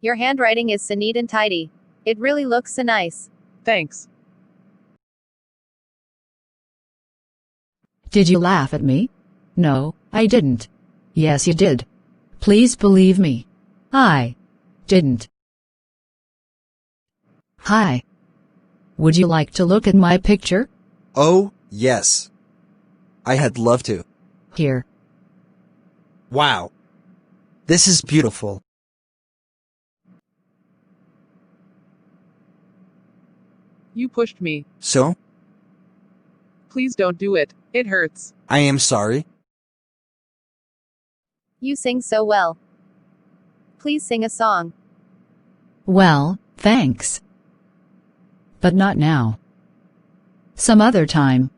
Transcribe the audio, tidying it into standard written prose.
Your handwriting is so neat and tidy. It really looks so nice. Thanks. Did you laugh at me? No, I didn't. Yes, you did. Please believe me. I didn't. Hi. Would you like to look at my picture? Oh, yes. I had loved to. Here. Wow. This is beautiful. You pushed me. So? Please don't do it. It hurts. I am sorry. You sing so well. Please sing a song. Well, thanks. But not now. Some other time.